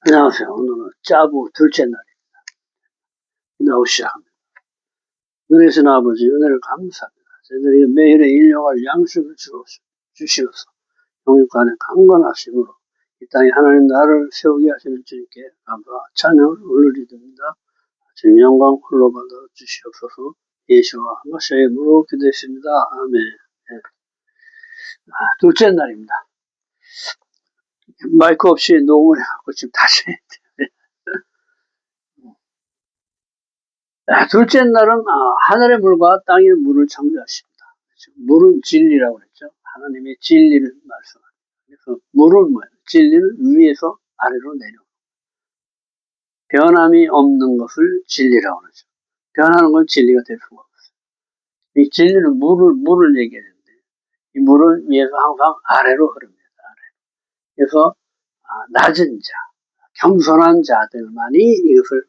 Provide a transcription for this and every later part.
안녕하세요. 오늘은 짜부 둘째 날입니다. 나오 시작합니다. 은혜신 아버지 은혜를 감사합니다. 저희들이 매일의 일용할 양식을 주시어서 영육간의 강건하심으로 이 땅에 하나님 나라를 세우게 하시는 주님께 감사와 찬양을 올려드립니다. 주님 영광 홀로 받아 주시옵소서. 예수와 메시아의 이름으로 기도했습니다. 아멘. 네. 둘째 날입니다. 마이크 없이 녹음을 해갖고 지금 다시 둘째 날은 하늘의 물과 땅의 물을 창조하십니다. 물은 진리라고 그랬죠. 하나님의 진리를 말씀합니다. 그래서 물은 뭐예요? 진리는 위에서 아래로 내려. 변함이 없는 것을 진리라고 그러죠. 변하는 건 진리가 될 수가 없어요. 이 진리는 물을 얘기하는데 이 물은 위에서 항상 아래로 흐릅니다. 그래서 낮은 자, 겸손한 자들만이 이것을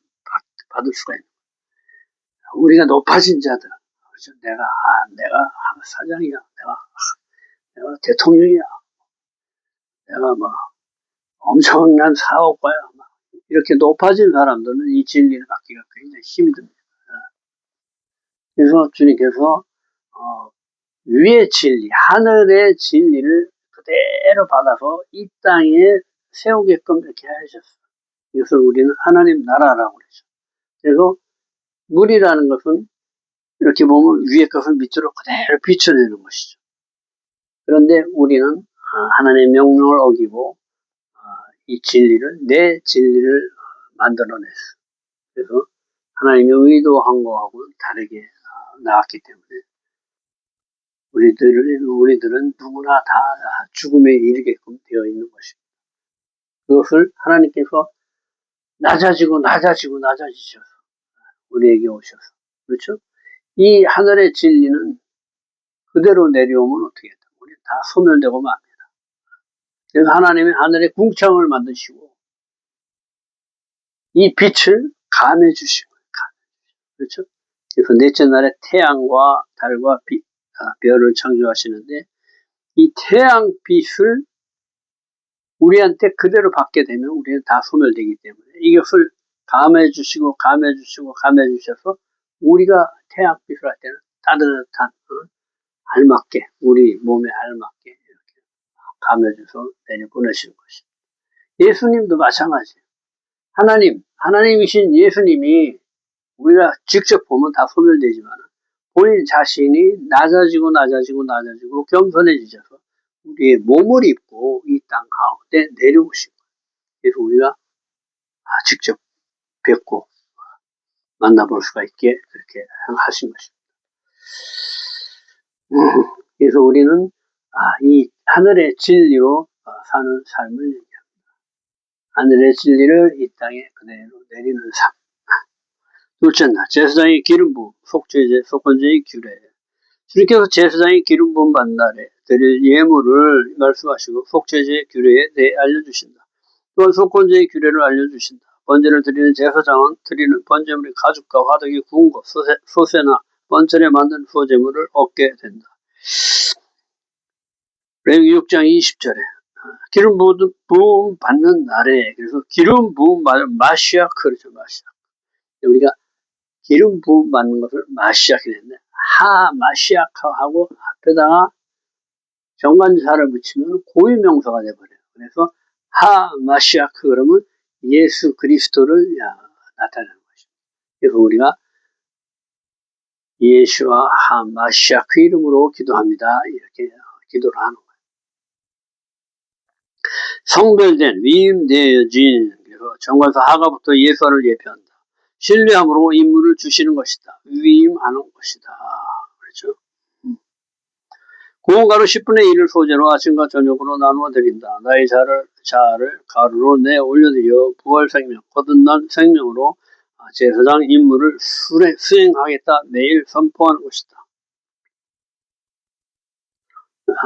받을 수가 있는 거예요. 우리가 높아진 자들, 그렇죠? 내가 사장이야, 내가 대통령이야, 내가 엄청난 사업가야, 이렇게 높아진 사람들은 이 진리를 받기가 굉장히 힘이 듭니다. 그래서 주님께서 위의 진리, 하늘의 진리를 그대로 받아서 이 땅에 세우게끔 이렇게 하셨어요. 이것을 우리는 하나님 나라라고 그러죠. 그래서 물이라는 것은 이렇게 보면 위의 것을 밑으로 그대로 비춰내는 것이죠. 그런데 우리는 하나님의 명령을 어기고 이 진리를, 내 진리를 만들어냈어요. 그래서 하나님의 의도한 거하고는 다르게 나왔기 때문에 우리들은 누구나 다 죽음에 이르게끔 되어 있는 것입니다. 그것을 하나님께서 낮아지셔서 우리에게 오셔서, 그렇죠? 이 하늘의 진리는 그대로 내려오면 어떻게 해요? 우리 다 소멸되고 맙니다. 그래서 하나님이 하늘의 궁창을 만드시고 이 빛을 감해 주시고, 그렇죠? 그래서 넷째 날에 태양과 달과 별을 창조하시는데 이 태양빛을 우리한테 그대로 받게 되면 우리는 다 소멸되기 때문에 이것을 감해 주셔서 우리가 태양빛을 할 때는 따뜻한 알맞게 우리 몸에 알맞게 이렇게 감해줘서 내려보내시는 것입니다. 예수님도 마찬가지예요. 하나님이신 예수님이 우리가 직접 보면 다 소멸되지만 본인 자신이 낮아지고 겸손해지셔서 우리의 몸을 입고 이 땅 가운데 내려오신 거예요. 그래서 우리가 직접 뵙고 만나볼 수가 있게 그렇게 하신 것입니다. 그래서 우리는 이 하늘의 진리로 사는 삶을 얘기합니다. 하늘의 진리를 이 땅에 그대로 내리는 삶. 둘째 날, 제사장의 기름 부음, 속건제의 규례. 주님께서 제사장의 기름 부음 받는 날에 드릴 예물을 말씀하시고 속죄제의 규례에 대해 알려주신다. 또한 속건제의 규례를 알려주신다. 번제를 드리는 제사장은 드리는 번제물의 가죽과 화덕이 구운 것, 소새나 번철에 만든 소제물을 얻게 된다. 레위기 6장 20절에 기름 부음 받는 날에, 그래서 기름 부음 받는 마시아 그렇죠, 마시아. 우리가 기름 부음 받는 것을 마시아라고 했는데 마시아하고 앞에다가 정관사를 붙이면 고유명사가 돼버려요. 그래서 마시아크 그러면 예수 그리스도를 나타내는 것입니다. 그래서 우리가 예수와 마시아크 이름으로 기도합니다. 이렇게 기도를 하는 거예요. 성별된 위임되어진, 그래서 정관사 하가부터 예수를 예표한다. 신뢰함으로 임무를 주시는 것이다. 위임하는 것이다. 그렇죠? 구원가루 10분의 1을 소재로 아침과 저녁으로 나누어 드린다. 나의 자를 가루로 내 올려드려 부활 생명, 거듭난 생명으로 제사장 임무를 수행하겠다. 매일 선포하는 것이다.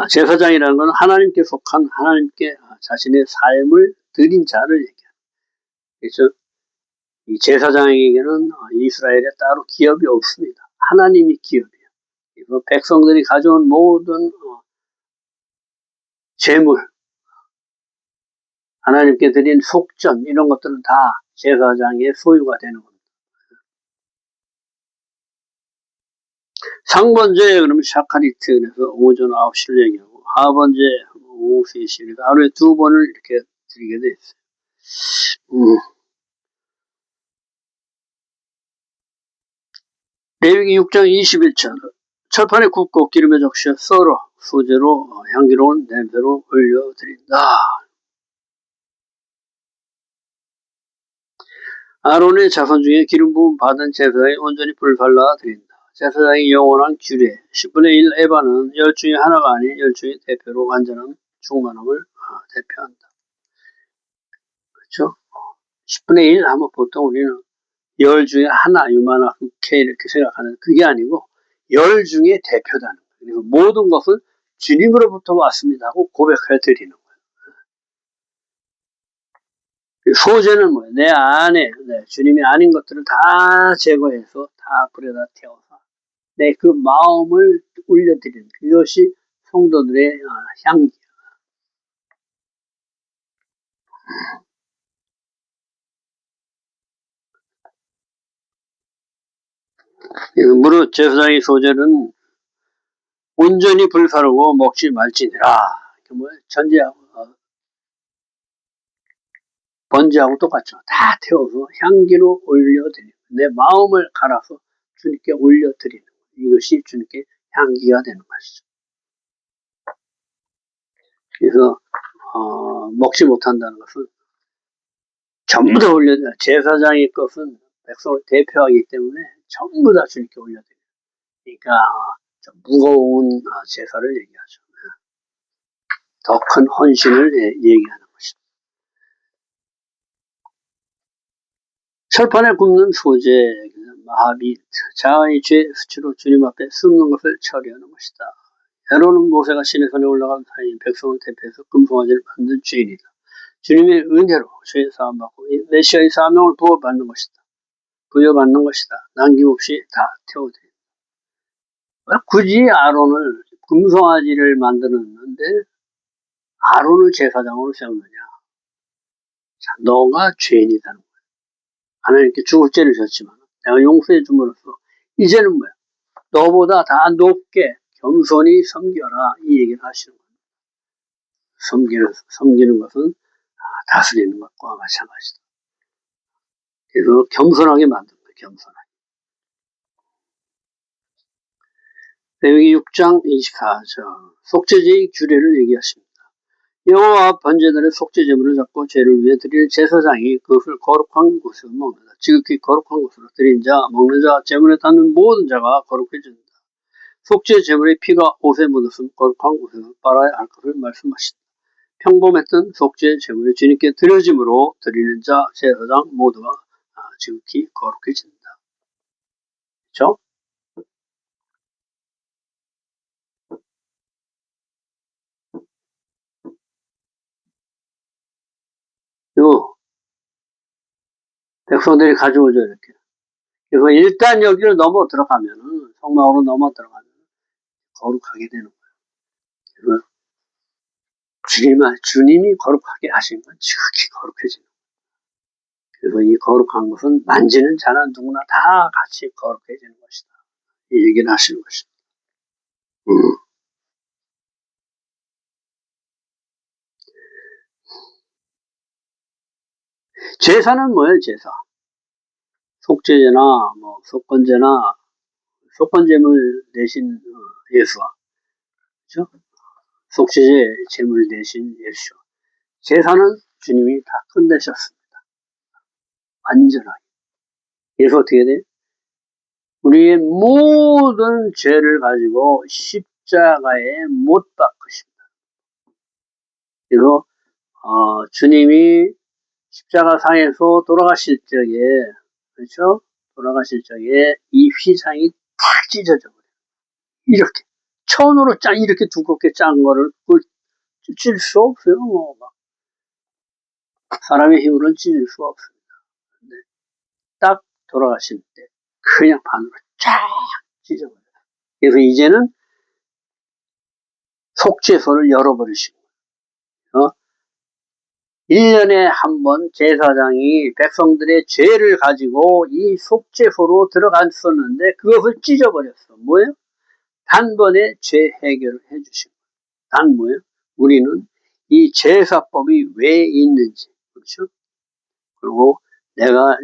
제사장이라는 것은 하나님께 속한, 하나님께 자신의 삶을 드린 자를 얘기합니다. 그래서 이 제사장에게는 이스라엘에 따로 기업이 없습니다. 하나님이 기업이에요. 그래서 백성들이 가져온 모든 재물, 하나님께 드린 속전 이런 것들은 다 제사장의 소유가 되는 겁니다. 상번제 그러면 샤카리트 그래서 오전 9시를 얘기하고 하번제 오후 3시 하루에 2번을 이렇게 드리게 돼 있어요. 레위기 6장 21절 철판에 굽고 기름에 적셔 썰어 소재로 향기로운 냄새로 올려드린다. 아론의 자손 중에 기름 부음 받은 제사장이 온전히 불발라 드린다. 제사장이 영원한 규례 10분의 1 에바는 열 중에 하나가 아닌 열 중에 대표로 완전한 충만함을 대표한다. 그렇죠? 10분의 1 하면 보통 우리는 열 중에 하나 요만하게 이렇게 생각하는 그게 아니고 열 중에 대표다는 거예요. 그리고 모든 것은 주님으로부터 왔습니다 하고 고백해 드리는 거예요. 소재는 뭐예요? 내 안에 주님이 아닌 것들을 다 제거해서 다 불에다 태워서 내 그 마음을 울려드리는 그것이 성도들의 향기. 무릇 제사장의 소재는 온전히 불사르고 먹지 말지니라. 전제하고 번제하고 똑같죠. 다 태워서 향기로 올려드리는 내 마음을 갈아서 주님께 올려드리는 이것이 주님께 향기가 되는 것이죠. 그래서 먹지 못한다는 것은 전부 다 올려드려요. 제사장의 것은 백성을 대표하기 때문에 전부 다 주님께 올려드려요. 그러니까 좀 무거운 제사를 얘기하죠. 더 큰 헌신을 얘기하는 것입니다. 철판에 굽는 소재, 마하빗, 자아의 죄 수치로 주님 앞에 숨는 것을 처리하는 것이다. 에론은 모세가 신의 산에 올라간 사이 백성을 대표해서 금송아지를 만든 주인이다. 주님의 은혜로 죄 사함 받고 메시아의 사명을 부여받는 것이다. 남김없이 다 태워드린다. 굳이 아론을 금송아지를 만드는데 아론을 제사장으로 세우느냐? 자, 너가 죄인이다는 거야. 하나님께 죽을 죄를 졌지만 내가 용서해 줌으로써 이제는 뭐야? 너보다 다 높게 겸손히 섬겨라 이 얘기를 하시는 거예요. 섬기는 것은 다스리는 것과 마찬가지다. 그래서 겸손하게 만든 거예요. 겸손하게. 레위기 6장 24절 속죄제의 규례를 얘기하십니다. 여호와 번제단의 속죄제물을 잡고 죄를 위해 드리는 제사장이 그것을 거룩한 곳으로 먹는다. 지극히 거룩한 곳으로 드린 자, 먹는 자, 제물에 닿는 모든 자가 거룩해진다. 속죄제물의 피가 옷에 묻었으면 거룩한 곳에서 빨아야 할 것을 말씀하신다. 평범했던 속죄제물이 주님께 드려짐으로 드리는 자, 제사장 모두가 지극히 거룩해진다. 그렇죠? 이거 백성들이 가져오죠 이렇게. 그래서 일단 여기를 넘어 들어가면은 성막으로 넘어 들어가면 거룩하게 되는 거예요. 주님이 거룩하게 하신 건 지극히 거룩해지는 거예요. 그래서 이 거룩한 것은 만지는 자는 누구나 다 같이 거룩해지는 것이다. 이 얘기를 하시는 것입니다. 제사는 뭐예요, 제사? 속죄제나, 속건제나, 속건제물 대신 예수와, 그죠? 속죄제 제물 대신 예수. 제사는 주님이 다 끝내셨습니다. 완전하게. 그래서 어떻게 돼? 우리의 모든 죄를 가지고 십자가에 못 박으십니다. 그래서 주님이 십자가 상에서 돌아가실 적에, 그렇죠? 돌아가실 적에 이 휘장이 탁 찢어져 버려요. 이렇게 천으로 이렇게 두껍게 짠 거를 찢을 수 없어요. 사람의 힘으로는 찢을 수 없습니다. 근데 딱 돌아가실 때 그냥 반으로 쫙 찢어버려요. 그래서 이제는 속죄소를 열어버리시고 1년에 한 번 제사장이 백성들의 죄를 가지고 이 속죄소로 들어갔었는데 그것을 찢어버렸어. 뭐예요? 단번에 죄 해결을 해주신 거예요. 단 뭐예요? 우리는 이 제사법이 왜 있는지, 그렇죠? 그리고 내가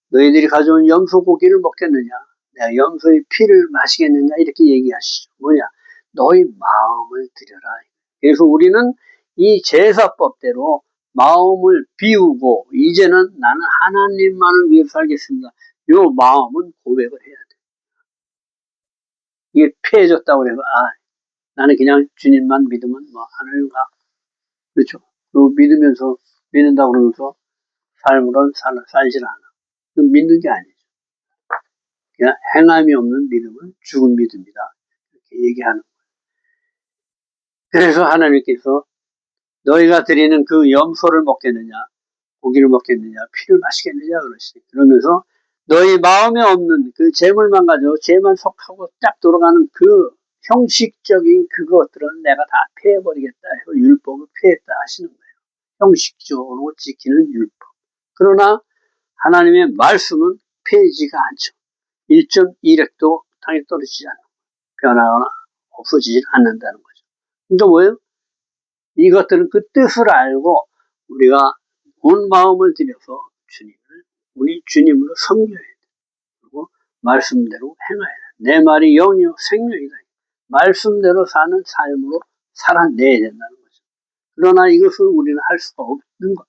너희들이 가져온 염소 고기를 먹겠느냐, 내가 염소의 피를 마시겠느냐, 이렇게 얘기하시죠. 뭐냐? 너희 마음을 들여라. 그래서 우리는 이 제사법대로 마음을 비우고 이제는 나는 하나님만을 위해 살겠습니다. 요 마음은 고백을 해야 돼. 이게 피해졌다고 그래서 나는 그냥 주님만 믿으면 뭐 하늘 가. 그렇죠? 그리고 믿는다고 그러면서 삶으로는 살질 않아. 믿는 게 아니죠. 그냥 행함이 없는 믿음은 죽은 믿음이다. 이렇게 얘기하는 거예요. 그래서 하나님께서 너희가 드리는 그 염소를 먹겠느냐, 고기를 먹겠느냐, 피를 마시겠느냐 그러시죠. 그러면서 너희 마음에 없는 그 재물만 가지고 죄만 속하고 딱 돌아가는 그 형식적인 그것들은 내가 다 피해버리겠다 해서 율법을 피했다 하시는 거예요. 형식적으로 지키는 율법. 그러나 하나님의 말씀은 피해지가 않죠. 1.1핵도 땅에 떨어지지 않고 변하거나 없어지지 않는다는 거죠. 그러니까 뭐예요? 이것들은 그 뜻을 알고 우리가 온 마음을 들여서 우리 주님으로 섬겨야 돼. 그리고 말씀대로 행해야 돼. 내 말이 영이요 생명이다. 말씀대로 사는 삶으로 살아내야 된다는 거죠. 그러나 이것을 우리는 할 수가 없는 거.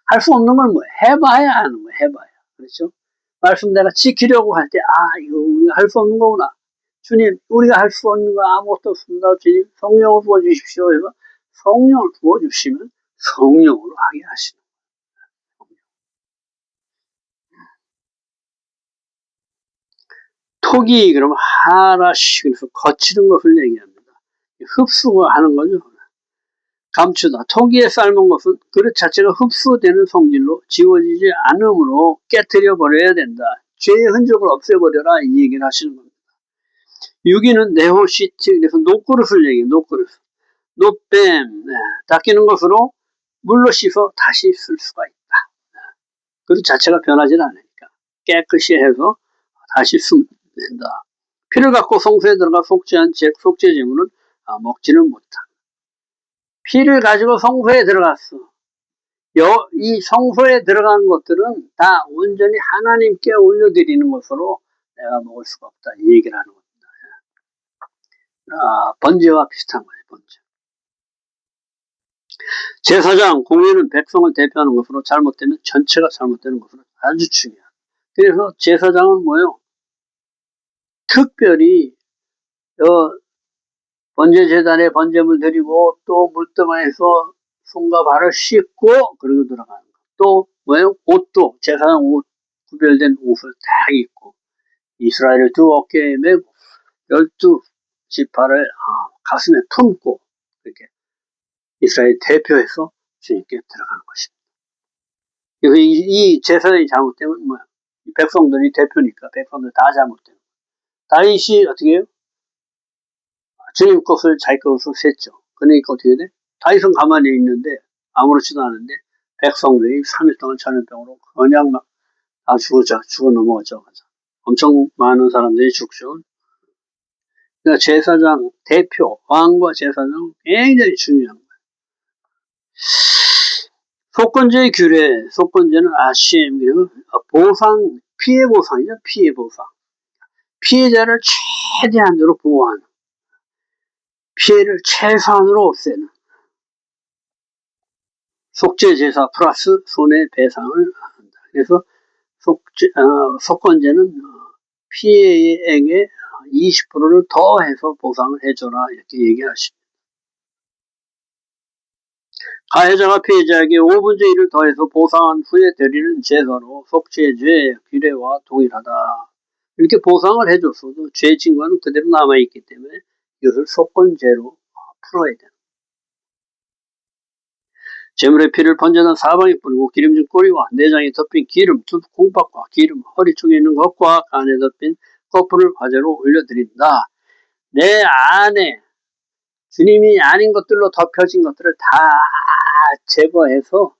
할 수 없는 건 뭐 해봐야 하는 거예요. 해봐야. 그렇죠? 말씀 내가 지키려고 할 때, 이거 우리가 할 수 없는 거구나. 주님, 우리가 할 수 없는 거 아무것도 없습니다. 주님, 성령을 부어주십시오. 해서 성령을 부어주시면 성령으로 하게 하시는 거예요. 톡이 그러면 하나씩 그래서 거치는 것을 얘기합니다. 흡수가 하는 거죠. 감추다. 토기에 삶은 것은 그릇 자체가 흡수되는 성질로 지워지지 않으므로 깨뜨려 버려야 된다. 죄의 흔적을 없애버려라 이 얘기를 하시는 겁니다. 6위는 네호시트, 그래서 녹그릇을 얘기해요. 녹그릇. 노뱀, 닦이는 것으로 물로 씻어 다시 쓸 수가 있다. 그릇 자체가 변하지 않으니까 깨끗이 해서 다시 쓰면 된다. 피를 갖고 성소에 들어가 속죄한 속죄제물은 먹지는 못한다. 피를 가지고 성소에 들어갔어. 이 성소에 들어간 것들은 다 온전히 하나님께 올려드리는 것으로 내가 먹을 수가 없다. 이 얘기를 하는 겁니다. 번제와 비슷한 거예요. 번제. 제사장, 공회는 백성을 대표하는 것으로 잘못되면 전체가 잘못되는 것으로 아주 중요해요. 그래서 제사장은 뭐예요? 특별히 번제재단에 번제물 드리고 또 물동안에서 손과 발을 씻고 그러고 들어가는 거. 또 뭐예요? 옷도 제사장 옷 구별된 옷을 딱 입고 이스라엘을 두 어깨에 메고 12지파를 가슴에 품고 이렇게 이스라엘 대표해서 주님께 들어가는 것입니다. 그래서 이 제사장이 잘못되면 뭐야? 백성들이 대표니까 백성들 다 잘못되는 거예요. 다윗이 어떻게 해요? 주님 것을 자기 것으로 셌죠. 그러니까 어떻게 돼? 다윗은 가만히 있는데 아무렇지도 않은데 백성들이 3일 동안 전염병으로 그냥 막 죽어 넘어가죠. 엄청 많은 사람들이 죽죠. 그러니까 제사장, 대표, 왕과 제사장 굉장히 중요한 거예요. 속건제의 규례, 속건제는 아심, 그리고 보상, 피해 보상이죠. 피해 보상. 피해자를 최대한으로 보호하는, 피해를 최소한으로 없애는 속죄 제사 플러스 손해배상을 한다. 그래서 속건제는 피해액의 20%를 더해서 보상을 해줘라 이렇게 얘기하십니다. 가해자가 피해자에게 5분의 1을 더해서 보상한 후에 드리는 제사로 속죄죄 규례와 동일하다. 이렇게 보상을 해줬어도 죄 증거는 그대로 남아있기 때문에 이것을 속건죄로 풀어야 됩니다. 제물의 피를 번제단 사방에 뿌리고 기름진 꼬리와 내장에 덮인 기름, 두 콩밥과 기름, 허리 쪽에 있는 것과 간에 덮인 거풀을 화제로 올려드린다. 내 안에 주님이 아닌 것들로 덮여진 것들을 다 제거해서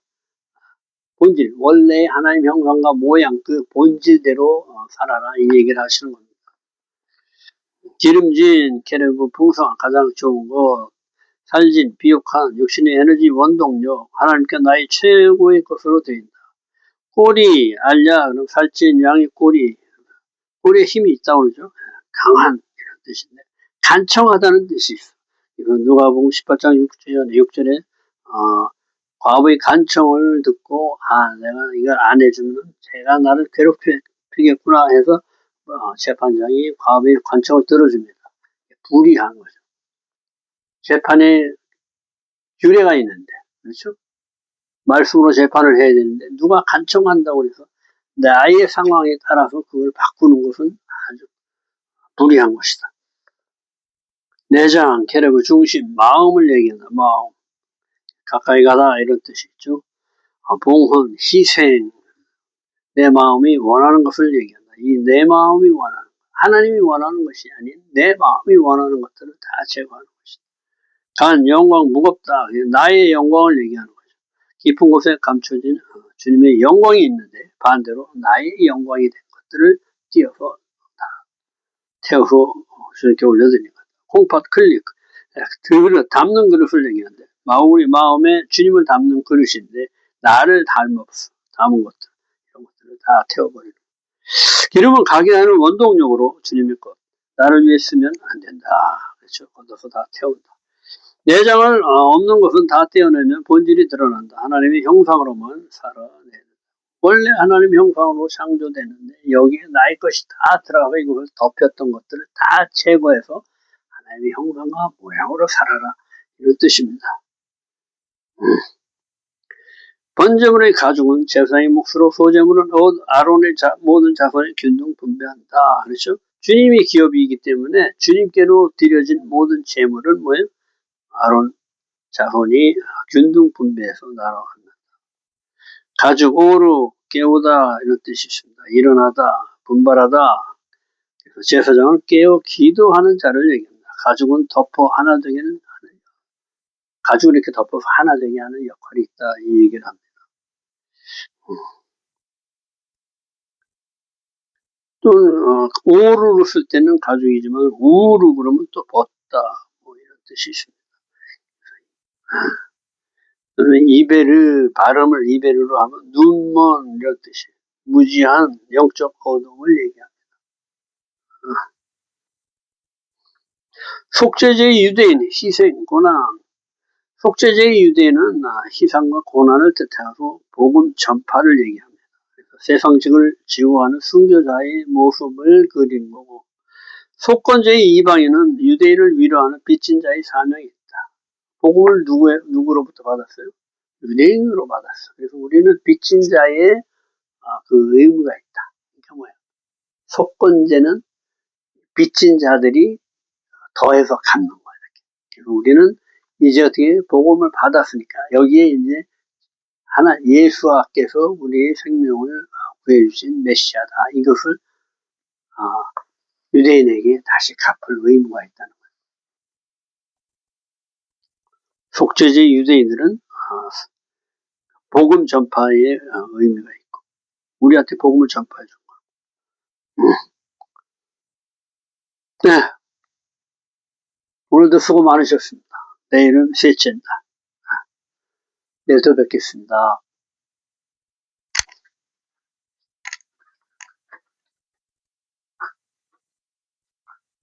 본질, 원래 하나님 형상과 모양, 그 본질대로 살아라, 이 얘기를 하시는 겁니다. 기름진, 계르브, 풍성한, 가장 좋은 것, 살진, 비옥한, 육신의 에너지, 원동력, 하나님께 나의 최고의 것으로 되어있다. 꼬리, 알야, 그럼 살찐 양의 꼬리에 힘이 있다고 그러죠. 강한, 이런 뜻인데, 간청하다는 뜻이 있어. 이건 누가복음 18장 6절에, 과부의 간청을 듣고, 내가 이걸 안 해주면 제가 나를 괴롭히겠구나 해서, 재판장이 과부의 간청을 들어줍니다. 불이한 거죠. 재판에 규례가 있는데, 그렇죠? 말씀으로 재판을 해야 되는데, 누가 간청한다고 해서 나의 상황에 따라서 그걸 바꾸는 것은 아주 불이한 것이다. 내장, 계르브, 중심, 마음을 얘기한다. 마음. 가까이 가다 이런 뜻이 있죠. 봉헌, 희생. 내 마음이 원하는 것을 얘기한다. 이 내 마음이 원하는 것. 하나님이 원하는 것이 아닌 내 마음이 원하는 것들을 다 제거하는 것이다. 간, 영광, 무겁다. 나의 영광을 얘기하는 거죠. 깊은 곳에 감춰진 주님의 영광이 있는데 반대로 나의 영광이 된 것들을 띄어서 태워서 저렇게 올려드리는 거예요. 콩팥 클릭, 그릇, 담는 그릇을 얘기하는데 우리 마음에 주님을 담는 그릇인데 나를 담은 것들, 이런 것들을 다 태워버리는 거예요. 기름은 가게 하는 원동력으로 주님의 것, 나를 위해 쓰면 안 된다. 그렇죠. 걷어서 다 태운다. 내장을 없는 것은 다 떼어내면 본질이 드러난다. 하나님의 형상으로만 살아내는. 원래 하나님 형상으로 창조되는데 여기에 나의 것이 다 들어가서 이걸 덮였던 것들을 다 제거해서 하나님의 형상과 모양으로 살아라, 이런 뜻입니다. 번제물의 가죽은 제사장의 몫으로, 소제물은 아론의 모든 자손의 균등 분배한다. 그렇죠? 주님이 기업이기 때문에 주님께로 드려진 모든 제물은 뭐예요? 아론 자손이 균등 분배해서 나눠간다. 가죽, 오루, 깨우다, 이런 뜻이 있습니다. 일어나다, 분발하다. 그래서 제사장은 깨어 기도하는 자를 얘기합니다. 가죽은 덮어 하나 되게 하는, 가죽을 이렇게 덮어서 하나 되게 하는 역할이 있다, 이 얘기를 합니다. 또 오루로 쓸 때는 가죽이지만 우루 그러면 또 벗다, 뭐 이런 뜻이 있습니다. 또는 이베르, 발음을 이베르로 하면 눈먼, 이런 뜻이, 무지한 영적 어둠을 얘기합니다. 속죄제의 유대인, 희생, 고난. 속죄제의 유대인은 희생과 고난을 뜻하고 복음 전파를 얘기합니다. 그래서 세상직을 지우하는 순교자의 모습을 그리는 거고, 속건제의 이방인은 유대인을 위로하는 빚진 자의 사명이 있다. 복음을 누구로부터 받았어요? 유대인으로 받았어. 그래서 우리는 빚진 자의 그 의무가 있다. 그러니까 뭐야? 속건제는 빚진 자들이 더해서 갚는 거야. 그래서 우리는 이제 어떻게 복음을 받았으니까 여기에 이제 예수와께서 우리의 생명을 구해주신 메시아다. 이것을 유대인에게 다시 갚을 의무가 있다는 거예요. 속죄제 유대인들은 복음 전파의 의미가 있고 우리한테 복음을 전파해 준 거예요. 네, 오늘도 수고 많으셨습니다. 내일은 셋째입니다. 내일 또 뵙겠습니다.